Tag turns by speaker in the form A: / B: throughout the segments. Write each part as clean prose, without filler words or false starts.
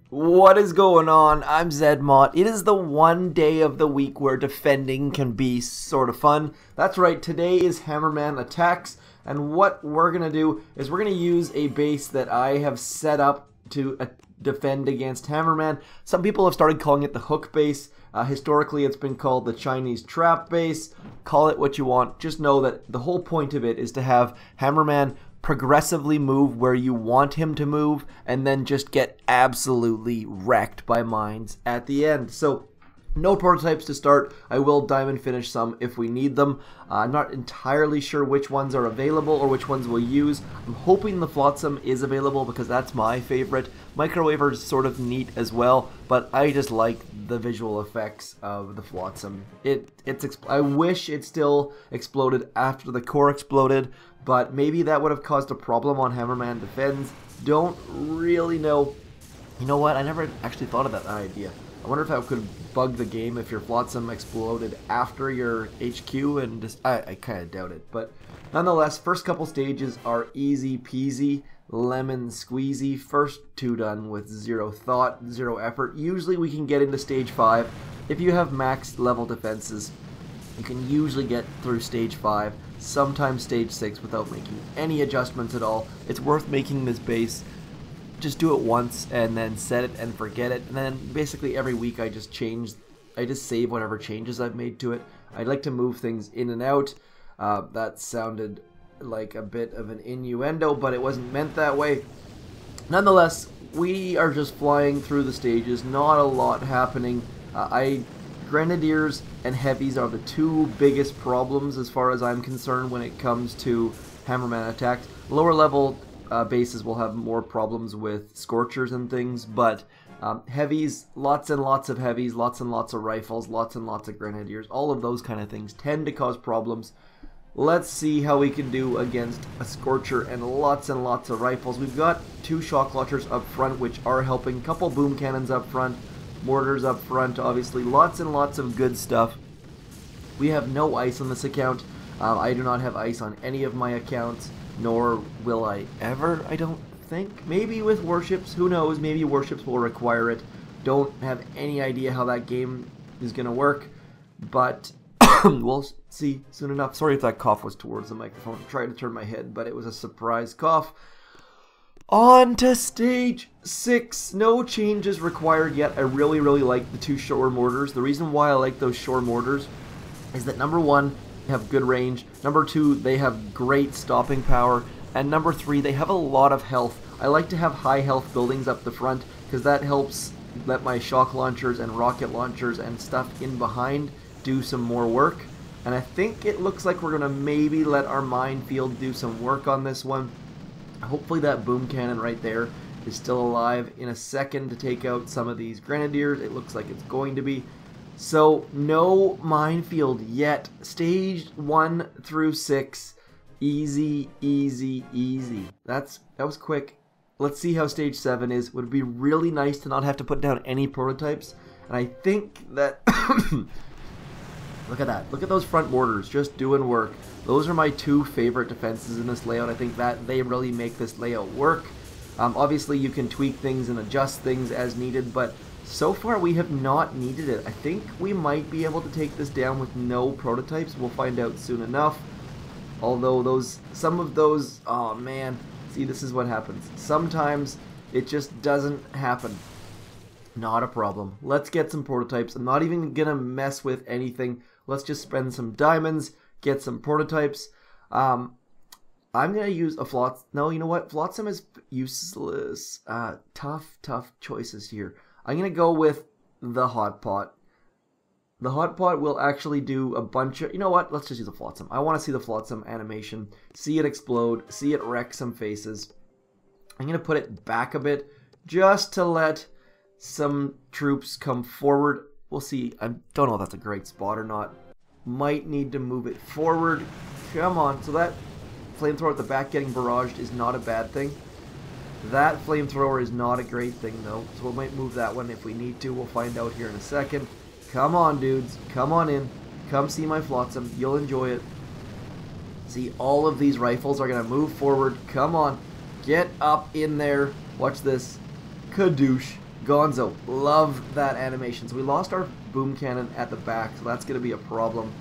A: What is going on? I'm Zedmont. It is the one day of the week where defending can be sort of fun. That's right, today is Hammerman Attacks, and what we're going to do is we're going to use a base that I have set up to defend against Hammerman. Some people have started calling it the hook base. Historically, it's been called the Chinese trap base. Call it what you want. Just know that the whole point of it is to have Hammerman progressively move where you want him to move and then just get absolutely wrecked by mines at the end. So no prototypes to start. I will diamond finish some if we need them. I'm not entirely sure which ones are available or which ones we'll use. I'm hoping the Flotsam is available because that's my favorite. Microwaver is sort of neat as well, but I just like the visual effects of the Flotsam. I wish it still exploded after the core exploded, but maybe that would have caused a problem on Hammerman Defense. Don't really know. You know what? I never actually thought of that idea. I wonder if that could bug the game if your Flotsam exploded after your HQ, and just I kind of doubt it. But nonetheless, first couple stages are easy peasy, lemon squeezy. First two done with zero thought, zero effort. Usually we can get into stage 5. If you have max level defenses, you can usually get through stage 5, sometimes stage 6 without making any adjustments at all. It's worth making this base. Just do it once and then set it and forget it, and then basically every week I just save whatever changes I've made to it. I like to move things in and out. That sounded like a bit of an innuendo, but it wasn't meant that way. Nonetheless, we are just flying through the stages, not a lot happening. Grenadiers and heavies are the two biggest problems as far as I'm concerned when it comes to Hammerman attacks. Lower level bases will have more problems with Scorchers and things, but heavies, lots and lots of heavies, lots and lots of rifles, lots and lots of grenadiers, all of those kind of things tend to cause problems. Let's see how we can do against a Scorcher and lots of rifles. We've got 2 shock launchers up front which are helping, couple boom cannons up front, mortars up front, obviously lots and lots of good stuff. We have no ice on this account. I do not have ice on any of my accounts, nor will I ever, I don't think. Maybe with warships, who knows, maybe warships will require it. Don't have any idea how that game is going to work, but we'll see soon enough. Sorry if that cough was towards the microphone. I tried to turn my head, but it was a surprise cough. On to stage 6. No changes required yet. I really like the 2 shore mortars. The reason why I like those shore mortars is that number 1, they have good range, number 2, they have great stopping power, and number 3, they have a lot of health. I like to have high health buildings up the front because that helps let my shock launchers and rocket launchers and stuff in behind do some more work. And I think it looks like we're going to maybe let our minefield do some work on this one. Hopefully that boom cannon right there is still alive in a second to take out some of these grenadiers. It looks like it's going to be. So no minefield yet. Stage 1 through 6, easy. That was quick. Let's see how stage 7 is. Would be really nice to not have to put down any prototypes. And I think that look at that. Look at those front mortars just doing work. Those are my 2 favorite defenses in this layout. I think that they really make this layout work. Obviously you can tweak things and adjust things as needed, but so far we have not needed it. I think we might be able to take this down with no prototypes. We'll find out soon enough. Although some of those, oh man, see, this is what happens. Sometimes it just doesn't happen. Not a problem. Let's get some prototypes. I'm not even gonna mess with anything. Let's just spend some diamonds, get some prototypes. I'm gonna use a Flotsam. No, you know what? Flotsam is useless. Tough choices here. I'm going to go with the hot pot. The hot pot will actually do a bunch of... You know what? Let's just use the Flotsam. I want to see the Flotsam animation. See it explode. See it wreck some faces. I'm going to put it back a bit just to let some troops come forward. We'll see. I don't know if that's a great spot or not. Might need to move it forward. Come on. So that flamethrower at the back getting barraged is not a bad thing. That flamethrower is not a great thing though, so we might move that one if we need to. We'll find out here in a second. Come on, dudes. Come on in. Come see my Flotsam. You'll enjoy it. See, all of these rifles are going to move forward. Come on. Get up in there. Watch this. Kadoosh. Gonzo. Love that animation. So we lost our boom cannon at the back, so that's going to be a problem.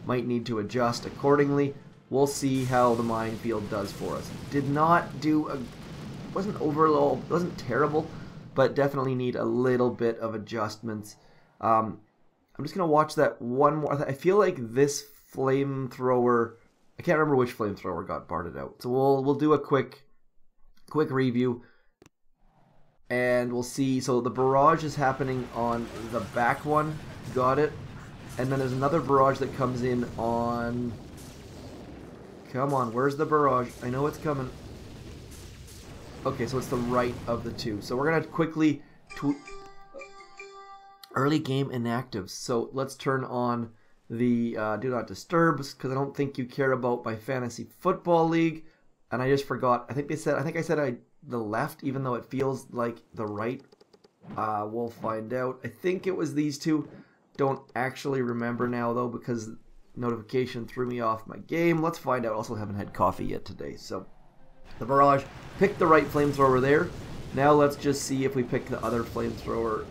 A: Might need to adjust accordingly. We'll see how the minefield does for us. Did not do a... wasn't overall... wasn't terrible, but definitely need a little bit of adjustments. I'm just going to watch that one more. I feel like this flamethrower... I can't remember which flamethrower got barred out. So we'll do a quick review. And we'll see. So the barrage is happening on the back one. Got it. And then there's another barrage that comes in on... Come on, where's the barrage? I know it's coming. Okay, so it's the right of the two. So we're going to quickly... Early game inactives. So let's turn on the Do Not Disturb, because I don't think you care about my Fantasy Football League. And I just forgot. I think I said the left, even though it feels like the right. We'll find out. I think it was these two. Don't actually remember now, though, because notification threw me off my game. Let's find out. Also haven't had coffee yet today. So the barrage, pick the right flamethrower there. Now let's just see if we pick the other flamethrower.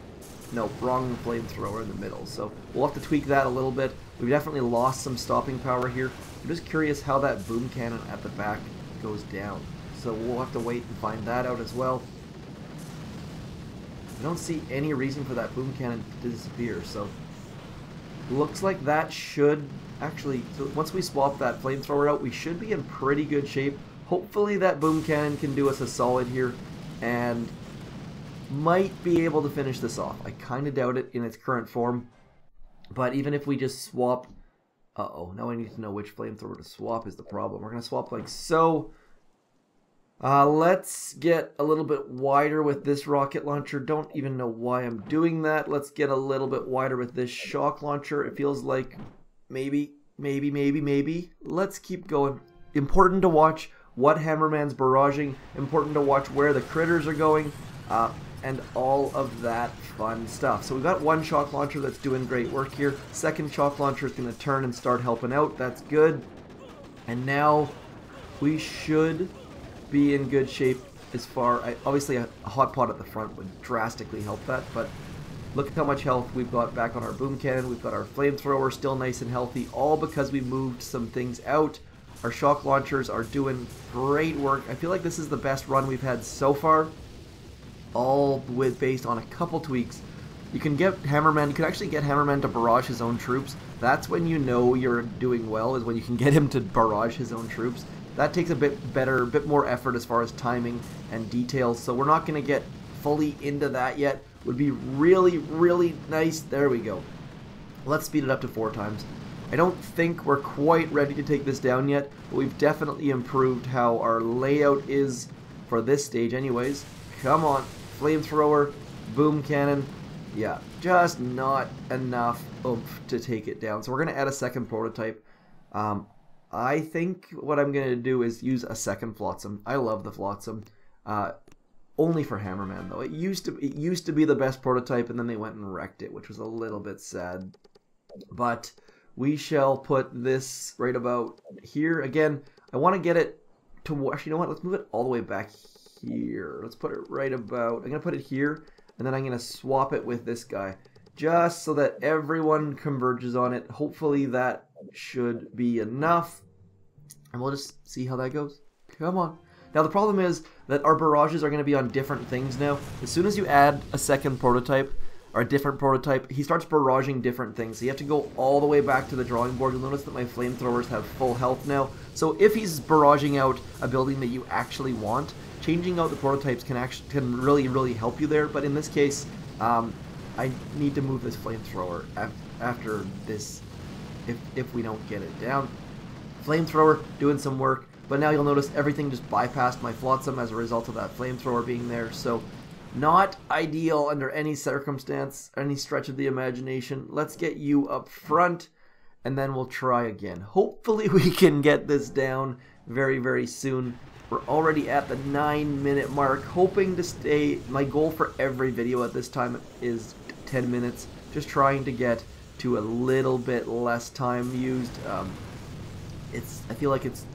A: No, wrong flamethrower in the middle. So we'll have to tweak that a little bit. We've definitely lost some stopping power here. I'm just curious how that boom cannon at the back goes down. So we'll have to wait and find that out as well. I don't see any reason for that boom cannon to disappear. So looks like that should actually, so once we swap that flamethrower out, we should be in pretty good shape. Hopefully that boom cannon can do us a solid here and might be able to finish this off. I kind of doubt it in its current form, but even if we just swap... Uh-oh, now I need to know which flamethrower to swap is the problem. We're going to swap like so. Let's get a little bit wider with this rocket launcher. Don't even know why I'm doing that. Let's get a little bit wider with this shock launcher. It feels like maybe. Let's keep going. Important to watch what Hammerman's barraging. Important to watch where the critters are going. And all of that fun stuff. So we've got one shock launcher that's doing great work here. Second shock launcher is going to turn and start helping out. That's good. And now we should be in good shape as far... obviously a hot pot at the front would drastically help that, but look at how much health we've got back on our boom cannon. We've got our flamethrower still nice and healthy, all because we moved some things out. Our shock launchers are doing great work. I feel like this is the best run we've had so far, all based on a couple tweaks. You can get Hammerman, you can actually get Hammerman to barrage his own troops. That's when you know you're doing well, is when you can get him to barrage his own troops. That takes a bit more effort as far as timing and details, so we're not going to get fully into that yet. Would be really, really nice. There we go. Let's speed it up to 4 times. I don't think we're quite ready to take this down yet, but we've definitely improved how our layout is for this stage anyways. Come on, flamethrower, boom cannon. Yeah, just not enough oomph to take it down. So we're going to add a second prototype. I think what I'm going to do is use a second Flotsam. I love the Flotsam. Only for Hammerman, though. It used to be the best prototype, and then they went and wrecked it, which was a little bit sad. But we shall put this right about here. Again, I want to get it to... Actually, you know what? Let's move it all the way back here. Let's put it right about... I'm going to put it here, and then I'm going to swap it with this guy, just so that everyone converges on it. Hopefully that should be enough, and we'll just see how that goes. Come on. Now the problem is that our barrages are going to be on different things now. As soon as you add a second prototype, or a different prototype, he starts barraging different things. So you have to go all the way back to the drawing board. You'll notice that my flamethrowers have full health now. So if he's barraging out a building that you actually want, changing out the prototypes can really help you there. But in this case, I need to move this flamethrower after this if we don't get it down. Flamethrower doing some work, but now you'll notice everything just bypassed my Flotsam as a result of that flamethrower being there. So not ideal under any circumstance, any stretch of the imagination. Let's get you up front, and then we'll try again. Hopefully we can get this down very soon. We're already at the 9-minute mark, hoping to stay. My goal for every video at this time is 10 minutes, just trying to get to a little bit less time used. I feel like it's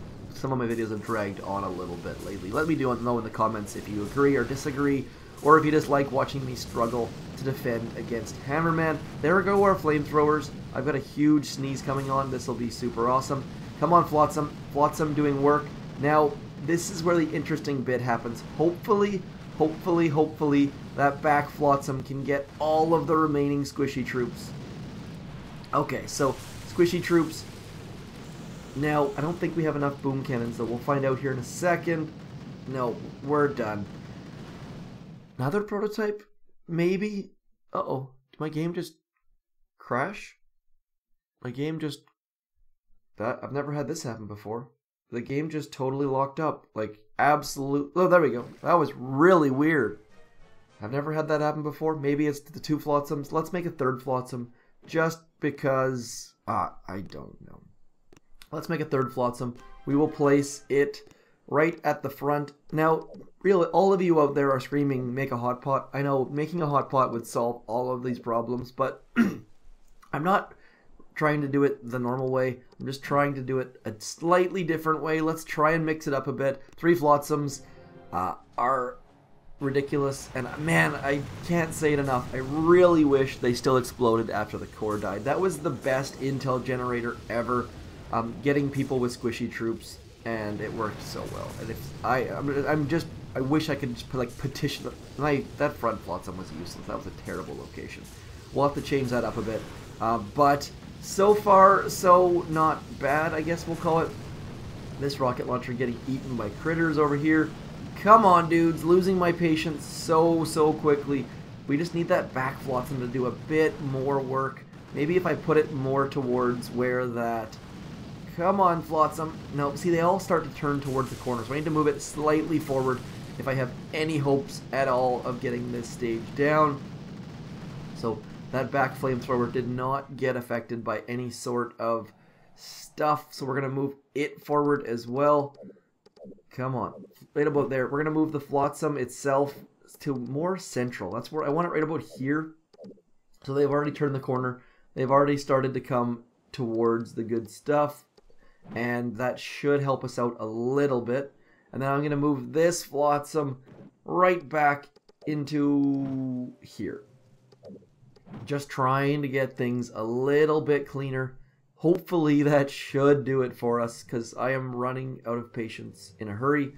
A: some of my videos have dragged on a little bit lately. Let me know in the comments if you agree or disagree, or if you just like watching me struggle to defend against Hammerman. There go our flamethrowers. I've got a huge sneeze coming on. This will be super awesome. Come on, Flotsam. Flotsam doing work. Now, this is where the interesting bit happens. Hopefully, that back Flotsam can get all of the remaining squishy troops. Okay, so squishy troops. Now, I don't think we have enough boom cannons, though. We'll find out here in a second. No, we're done. Another prototype? Maybe? Uh-oh. Did my game just crash? My game just... I've never had this happen before. The game just totally locked up. Like, absolute... Oh, there we go. That was really weird. I've never had that happen before. Maybe it's the 2 Flotsams. Let's make a 3rd Flotsam. Just because... I don't know. Let's make a 3rd Flotsam. We will place it right at the front. Now, really, all of you out there are screaming, make a hot pot. I know making a hot pot would solve all of these problems, but I'm not trying to do it the normal way. I'm just trying to do it a slightly different way. Let's try and mix it up a bit. 3 Flotsams are ridiculous, and man, I can't say it enough. I really wish they still exploded after the core died. That was the best intel generator ever. Getting people with squishy troops, and it worked so well. And if I wish I could just put, like, petition. That front Flotsam was useless. That was a terrible location. We'll have to change that up a bit. But so far, so not bad, I guess we'll call it. This rocket launcher getting eaten by critters over here. Come on, dudes, losing my patience so quickly. We just need that back Flotsam to do a bit more work. Maybe if I put it more towards where that... Come on, Flotsam. No, see, they all start to turn towards the corner, so I need to move it slightly forward if I have any hopes at all of getting this stage down. So that back flamethrower did not get affected by any sort of stuff, so we're going to move it forward as well. Come on. Right about there. We're going to move the Flotsam itself to more central. That's where I want it, right about here. So they've already turned the corner. They've already started to come towards the good stuff. And that should help us out a little bit. And then I'm going to move this Flotsam right back into here. Just trying to get things a little bit cleaner. Hopefully that should do it for us, because I am running out of patience in a hurry.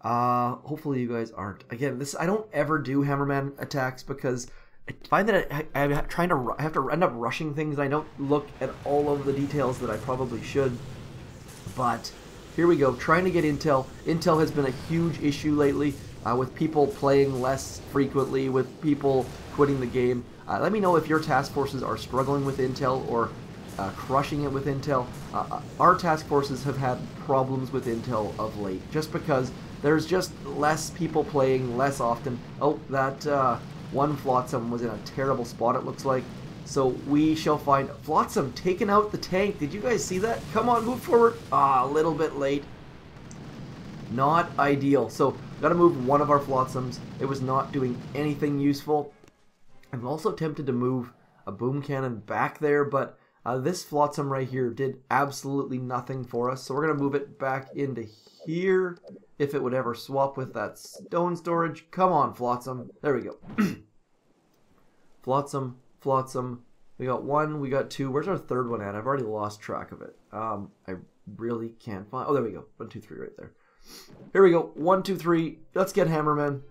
A: Hopefully you guys aren't. Again, I don't ever do Hammerman attacks because I find that I have to end up rushing things. I don't look at all of the details that I probably should. But here we go, trying to get intel. Intel has been a huge issue lately, with people playing less frequently, with people quitting the game. Let me know if your task forces are struggling with intel or crushing it with intel. Our task forces have had problems with intel of late, just because there's just less people playing less often. Oh, that one Flotsam was in a terrible spot, it looks like. So we shall find Flotsam taking out the tank. Did you guys see that? Come on, move forward. A little bit late. Not ideal. So got to move one of our Flotsams. It was not doing anything useful. I'm also tempted to move a boom cannon back there, but this Flotsam right here did absolutely nothing for us. So we're going to move it back into here if it would ever swap with that stone storage. Come on, Flotsam. There we go. Flotsam. Flotsam. We got 1, we got 2. Where's our 3rd one at? I've already lost track of it. I really can't find... Oh, there we go. 1, 2, 3 right there. Here we go. 1, 2, 3. Let's get Hammerman.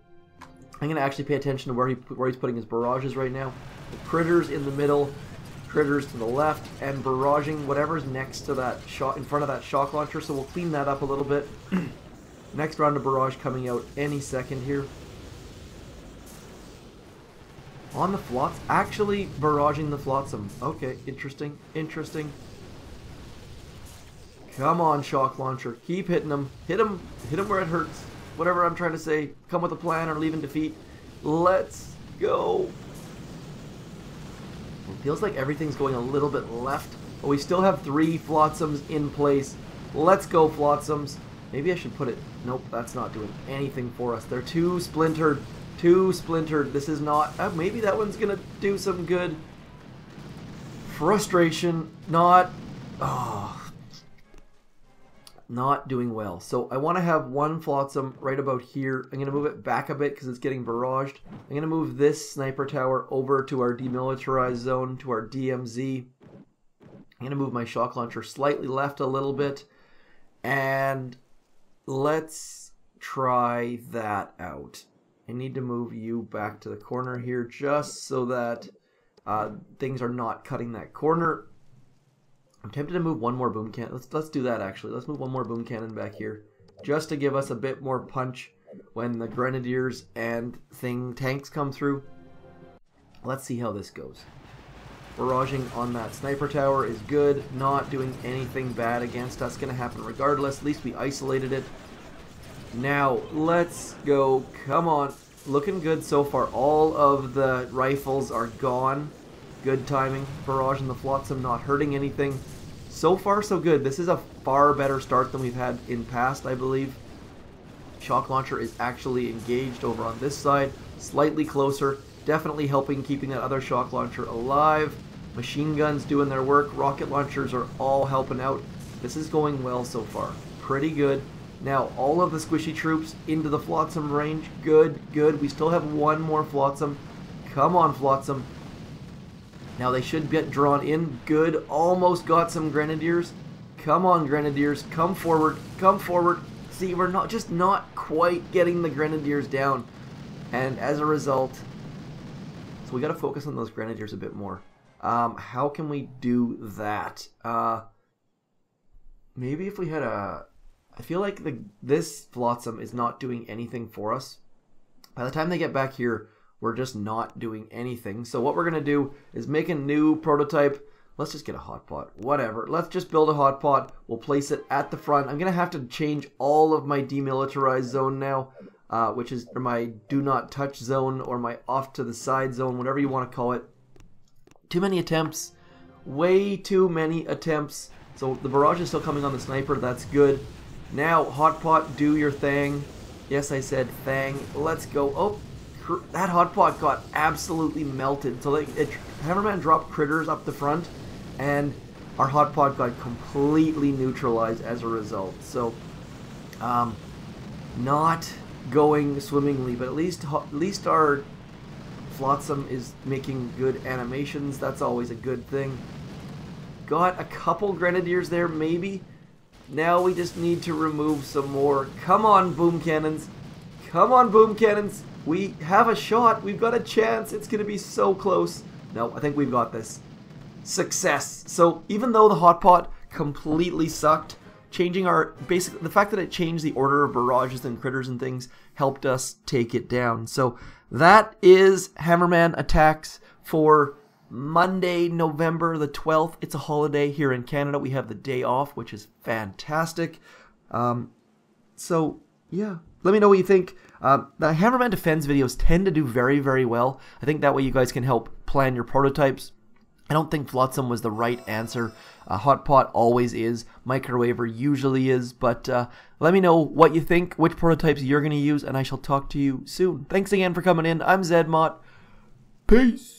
A: I'm going to actually pay attention to where he's putting his barrages right now. The critters in the middle, critters to the left, and barraging whatever's next to that shot, in front of that shock launcher. So we'll clean that up a little bit. Next round of barrage coming out any second here. On the Flotsam, actually barraging the Flotsam. Okay, interesting, interesting. Come on, shock launcher, keep hitting him. Hit him where it hurts. Whatever I'm trying to say. Come with a plan or leave in defeat. Let's go. It feels like everything's going a little bit left, but we still have 3 Flotsams in place. Let's go, Flotsams. Maybe I should put it... Nope, that's not doing anything for us. They're too splintered. Too splintered. This is not... maybe that one's going to do some good. Frustration. Not... Oh. not doing well. So I want to have one Flotsam right about here. I'm going to move it back a bit because it's getting barraged. I'm going to move this sniper tower over to our demilitarized zone, to our DMZ. I'm going to move my shock launcher slightly left a little bit. And let's try that out. I need to move you back to the corner here just so that things are not cutting that corner. I'm tempted to move one more boom cannon. Let's do that actually. Let's move one more boom cannon back here, just to give us a bit more punch when the grenadiers and tanks come through. Let's see how this goes. Barraging on that sniper tower is good. Not doing anything bad against us. Gonna happen regardless. At least we isolated it. Now let's go. Come on. Looking good so far. All of the rifles are gone. Good timing. Barrage and the Flotsam not hurting anything. So far, so good. This is a far better start than we've had in past, I believe. Shock launcher is actually engaged over on this side. Slightly closer. Definitely helping keeping that other shock launcher alive. Machine guns doing their work. Rocket launchers are all helping out. This is going well so far. Pretty good. Now, all of the squishy troops into the Flotsam range. Good, good. We still have one more Flotsam. Come on, Flotsam. Now they should get drawn in. Good. Almost got some Grenadiers. Come on, Grenadiers. Come forward. Come forward. See, we're not quite getting the Grenadiers down. And as a result, so we got to focus on those Grenadiers a bit more. How can we do that? Maybe if we had a... I feel like this Flotsam is not doing anything for us. By the time they get back here, we're just not doing anything. So what we're going to do is make a new prototype. Let's just get a hot pot. Whatever. Let's just build a hot pot. We'll place it at the front. I'm going to have to change all of my demilitarized zone now, which is my do not touch zone or my off to the side zone, whatever you want to call it. Too many attempts. Way too many attempts. So the barrage is still coming on the sniper. That's good. Now, hot pot, do your thing. Yes, I said thang. Let's go. Oh, that hot pot got absolutely melted. So Hammerman dropped critters up the front, and our hot pot got completely neutralized as a result. So, not going swimmingly, but at least our Flotsam is making good animations. That's always a good thing. Got a couple Grenadiers there, maybe. Now we just need to remove some more. Come on, boom cannons. Come on, boom cannons. We have a shot. We've got a chance. It's going to be so close. No, I think we've got this. Success. So even though the hot pot completely sucked, changing basically the fact that it changed the order of barrages and critters and things helped us take it down. So that is Hammerman attacks for Monday, November the 12th. It's a holiday here in Canada. We have the day off, which is fantastic. So, yeah. Let me know what you think. The Hammerman Defense videos tend to do very, very well. I think that way you guys can help plan your prototypes. I don't think Flotsam was the right answer. Hot pot always is. Microwaver usually is. But let me know what you think, which prototypes you're going to use, and I shall talk to you soon. Thanks again for coming in. I'm Zedmot. Peace.